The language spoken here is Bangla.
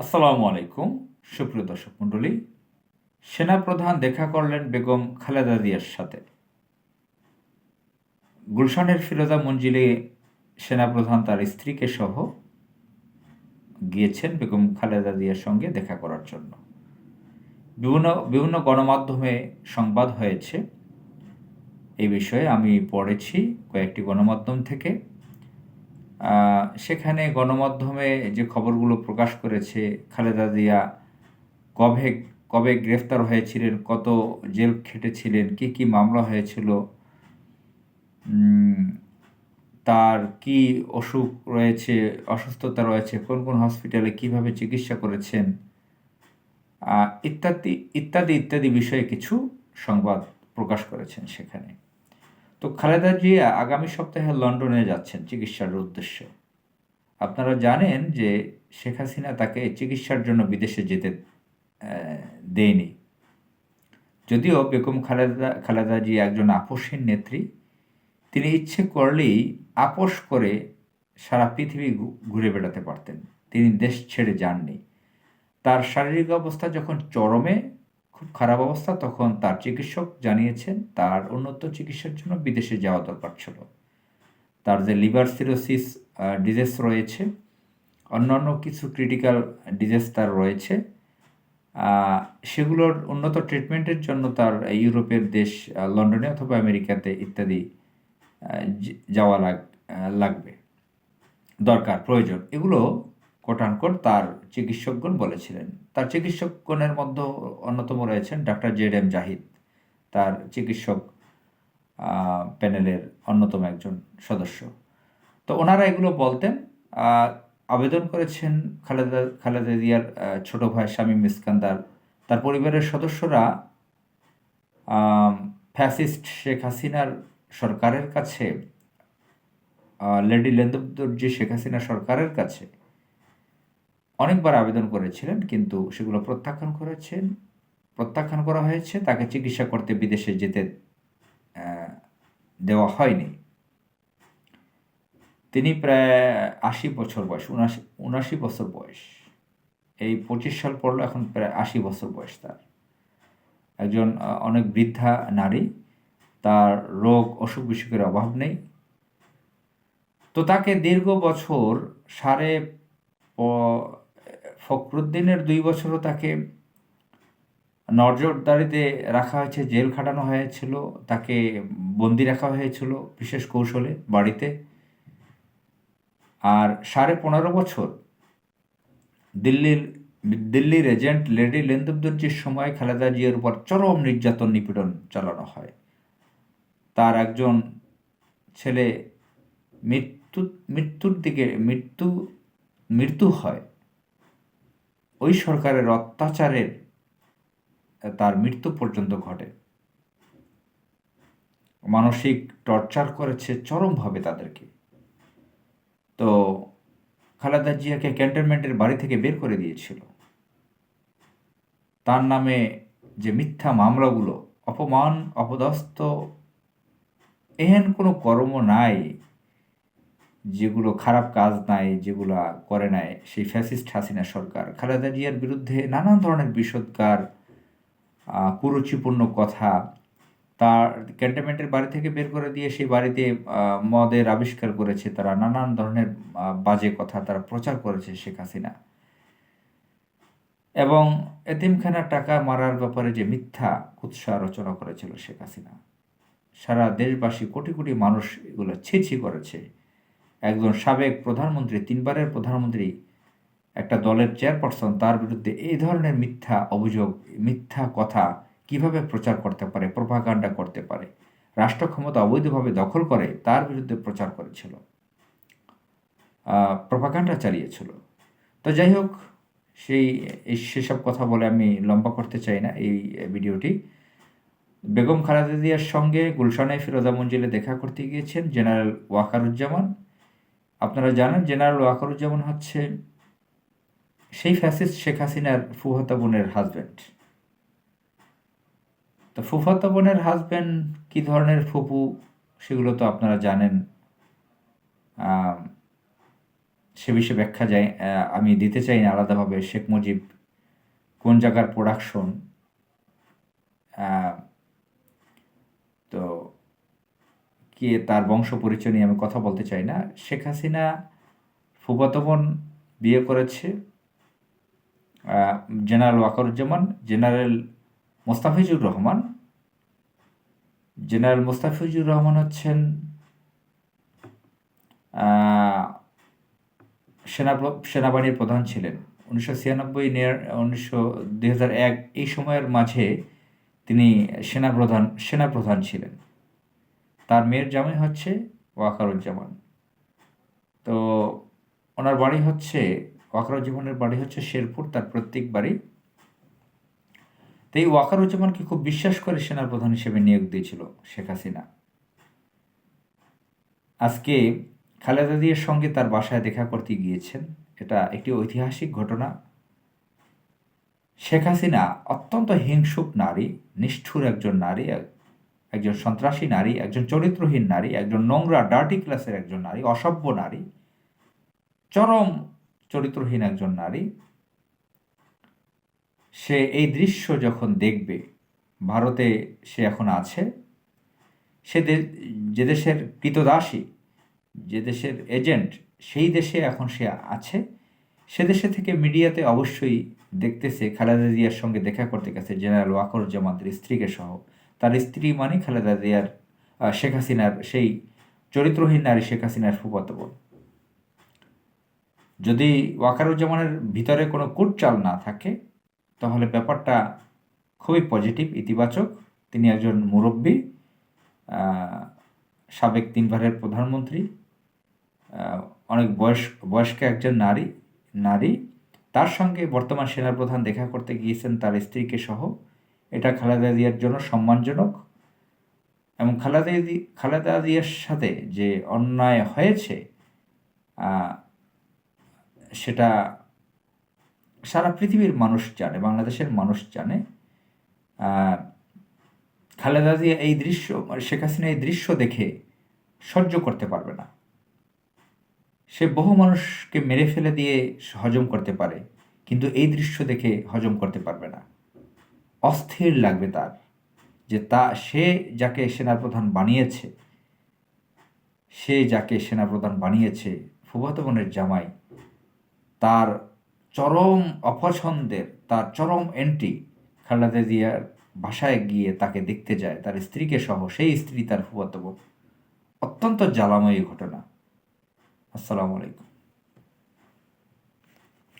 আসসালামু আলাইকুম। সুপ্রিয় দর্শক মণ্ডলী, সেনাপ্রধান দেখা করলেন বেগম খালেদা জিয়ার সাথে। গুলশানের ফিরোজা মঞ্জিলে সেনাপ্রধান তার স্ত্রীকে সহ গিয়েছেন বেগম খালেদা জিয়ার সঙ্গে দেখা করার জন্য। বিভিন্ন বিভিন্ন গণমাধ্যমে সংবাদ হয়েছে এই বিষয়ে। আমি পড়েছি কয়েকটি গণমাধ্যম থেকে। সেখানে গণমাধ্যমে যে খবরগুলো প্রকাশ করেছে, খালেদা জিয়া কবে কবে গ্রেফতার হয়েছিলেন, কত জেল খেটেছিলেন, কি কি মামলা হয়েছিল, তার কি অসুখ রয়েছে, অসুস্থতা রয়েছে, কোন কোন হসপিটালে কিভাবে চিকিৎসা করেছেন, ইত্যাদি ইত্যাদি ইত্যাদি বিষয়ে কিছু সংবাদ প্রকাশ করেছেন সেখানে। তো খালেদা জিয়া আগামী সপ্তাহে লন্ডনে যাচ্ছেন চিকিৎসার উদ্দেশ্যে। আপনারা জানেন যে শেখ হাসিনা তাকে চিকিৎসার জন্য বিদেশে যেতে দেয়নি। যদিও বেগম খালেদা জিয়া একজন আপসহীন নেত্রী, তিনি ইচ্ছে করলেই আপোস করে সারা পৃথিবী ঘুরে বেড়াতে পারতেন। তিনি দেশ ছেড়ে যাননি। তার শারীরিক অবস্থা যখন চরমে, খুব খারাপ অবস্থা, তখন তার চিকিৎসক জানিয়েছেন তার উন্নত চিকিৎসার জন্য বিদেশে যাওয়া দরকার ছিল। তার যে লিভার সিরোসিস ডিজিজ রয়েছে, অন্যান্য কিছু ক্রিটিক্যাল ডিজিজ তার রয়েছে, সেগুলোর উন্নত ট্রিটমেন্টের জন্য তার ইউরোপের দেশ লন্ডনে অথবা আমেরিকাতে ইত্যাদি যাওয়া লাগবে, দরকার, প্রয়োজন। এগুলো কোটানকোট তার চিকিৎসকগণ বলেছিলেন। তার চিকিৎসকগণের মধ্যে অন্যতম রয়েছেন ডাক্তার জেড এম জাহিদ, তার চিকিৎসক প্যানেলের অন্যতম একজন সদস্য। তো ওনারা এগুলো বলতেন। আবেদন করেছেন খালেদা জিয়ার ছোট ভাই শামীম ইস্কান্দার, তার পরিবারের সদস্যরা ফ্যাসিস্ট শেখ হাসিনার সরকারের কাছে, লেডি লেন্দুবদর্জি শেখ হাসিনা সরকারের কাছে অনেকবার আবেদন করেছিলেন, কিন্তু সেগুলো প্রত্যাখ্যান করা হয়েছে। তাকে চিকিৎসা করতে বিদেশে যেতে দেওয়া হয়নি। তিনি প্রায় 80 বছর বয়স, 79 বছর বয়স। এই 25 সাল পড়লো, এখন প্রায় 80 বছর বয়স তার। একজন অনেক বৃদ্ধা নারী, তার রোগ অসুখ বিসুখের অভাব নেই। তো তাকে দীর্ঘ বছর ফখরুদ্দিনের 2 বছরও তাকে নজরদারিতে রাখা হয়েছে, জেল খাটানো হয়েছিল, তাকে বন্দি রাখা হয়েছিল বিশেষ কৌশলে বাড়িতে। আর 15.5 বছর দিল্লির এজেন্ট লেডি লেন্দুবদর্জির সময় খালেদা জিয়ার উপর চরম নির্যাতন নিপীড়ন চালানো হয়। তার একজন ছেলে মৃত্যু হয়। ওই সরকারের অত্যাচারের তার মৃত্যু পর্যন্ত ঘটে। মানসিক টর্চার করেছে চরমভাবে তাদেরকে। তো খালেদা জিয়াকে ক্যান্টনমেন্টের বাড়ি থেকে বের করে দিয়েছিল। তার নামে যে মিথ্যা মামলাগুলো, অপমান, অপদস্থ, এহেন কোনো কর্ম নাই যেগুলো খারাপ কাজ নাই, যেগুলো করে নাই সেই ফ্যাসিস্ট হাসিনা সরকার। খালেদা জিয়ার বিরুদ্ধে নানান ধরনের বিষোদ্গার, কুরুচিপূর্ণ কথা, তার ক্যান্টনমেন্টের বাড়ি থেকে বের করে দিয়ে সেই বাড়িতে মদের আবিষ্কার করেছে তারা, নানান ধরনের বাজে কথা তারা প্রচার করেছে শেখ হাসিনা। এবং এতিমখানার টাকা মারার ব্যাপারে যে মিথ্যা কুৎসা রচনা করেছিল শেখ হাসিনা, সারা দেশবাসী, কোটি কোটি মানুষ এগুলো ছি করেছে। একজন সাবেক প্রধানমন্ত্রী, 3বারের প্রধানমন্ত্রী, একটা দলের চেয়ারপারসন, তার বিরুদ্ধে এই ধরনের মিথ্যা অভিযোগ, মিথ্যা কথা কিভাবে প্রচার করতে পারে, প্রোপাগান্ডা করতে পারে, রাষ্ট্র ক্ষমতা অবৈধভাবে দখল করে তার বিরুদ্ধে প্রচার করেছিল, প্রোপাগান্ডা চালিয়েছিল। তো যাই হোক, সেসব কথা বলে আমি লম্বা করতে চাই না এই ভিডিওটি। বেগম খালেদা জিয়ার সঙ্গে গুলশানে ফিরোজা মঞ্জিলে দেখা করতে গিয়েছেন জেনারেল ওয়াকারুজ্জামান। আপনারা জানেন জেনারেল ওয়াকারুজ্জামান হচ্ছে সেই ফ্যাসিস্ট শেখ হাসিনার ফুফাতো বোনের হাজব্যান্ড। তো ফুফাতো বোনের হাজব্যান্ড কী ধরনের ফুপু সেগুলো তো আপনারা জানেন। সে বিষয়ে ব্যাখ্যা আমি দিতে চাই না আলাদাভাবে। শেখ মুজিব কোন জায়গার প্রোডাকশন, তো কি তার বংশ পরিচয় নিয়ে আমি কথা বলতে চাই না। শেখ হাসিনা ফুফাতো বোন বিয়ে করেছে general Wakeruzzaman, general Mostafizur Rahman. General Mostafizur Rahman হচ্ছেন সেনাবাহিনীর প্রধান ছিলেন 1996 2001 এই সময়ের মাঝে তিনি সেনাপ্রধান ছিলেন। তার মেয়ের জামাই হচ্ছে ওয়াকারুজ্জামান। তো ওনার বাড়ি হচ্ছে, ওয়াকারুজ্জামানের বাড়ি হচ্ছে শেরপুর, তার প্রত্যেক বাড়ি। তো এই ওয়াকারুজ্জামানকে খুব বিশ্বাস করে সেনাপ্রধান হিসেবে নিয়োগ দিয়েছিল শেখ হাসিনা। আজকে খালেদা জিয়ার সঙ্গে তার বাসায় দেখা করতে গিয়েছেন। এটা একটি ঐতিহাসিক ঘটনা। শেখ হাসিনা অত্যন্ত হিংসুক নারী, নিষ্ঠুর একজন নারী, একজন সন্ত্রাসী নারী, একজন চরিত্রহীন নারী, একজন নোংরা ডার্টি ক্লাসের একজন নারী, অসভ্য নারী, চরম চরিত্রহীন একজন নারী। সে এই দৃশ্য যখন দেখবে, ভারতে সে এখন আছে, সে যে দেশের কৃতদাসী, যে দেশের এজেন্ট, সেই দেশে এখন সে আছে। সে দেশে থেকে মিডিয়াতে অবশ্যই দেখতেছে খালেদা জিয়ার সঙ্গে দেখা করতে গেছে জেনারেল ওয়াকারুজ্জামানের স্ত্রীকে সহ। তার স্ত্রী মানে খালেদা জিয়ার, শেখ হাসিনার সেই চরিত্রহীন নারী শেখ হাসিনার ফুফাতো বোন। যদি ওয়াকারুজ্জামানের ভিতরে কোনো কূটচাল না থাকে তাহলে ব্যাপারটা খুবই পজিটিভ, ইতিবাচক। তিনি একজন মুরব্বী, সাবেক 3 বারের প্রধানমন্ত্রী, অনেক বয়স্ক একজন নারী। তার সঙ্গে বর্তমান সেনাপ্রধান দেখা করতে গিয়েছেন তার স্ত্রীকে সহ। এটা খালেদা জিয়ার জন্য সম্মানজনক, এবং খালেদা জিয়ার সাথে যে অন্যায় হয়েছে সেটা সারা পৃথিবীর মানুষ জানে, বাংলাদেশের মানুষ জানে। খালেদা জিয়া এই দৃশ্য, শেখ হাসিনা এই দৃশ্য দেখে সহ্য করতে পারবে না। সে বহু মানুষকে মেরে ফেলে দিয়ে হজম করতে পারে, কিন্তু এই দৃশ্য দেখে হজম করতে পারবে না। অস্থির লাগবে তার, যে সে যাকে সেনাপ্রধান বানিয়েছে ফুফাতো বোনের জামাই, তার চরম অপছন্দের, তার চরম এন্টি খালেদা জিয়ার বাসায় গিয়ে তাকে দেখতে যায়, তার স্ত্রীকে সহ, সেই স্ত্রী তার ফুফাতো বোন। অত্যন্ত জ্বালাময়ী ঘটনা। আসসালামু আলাইকুম।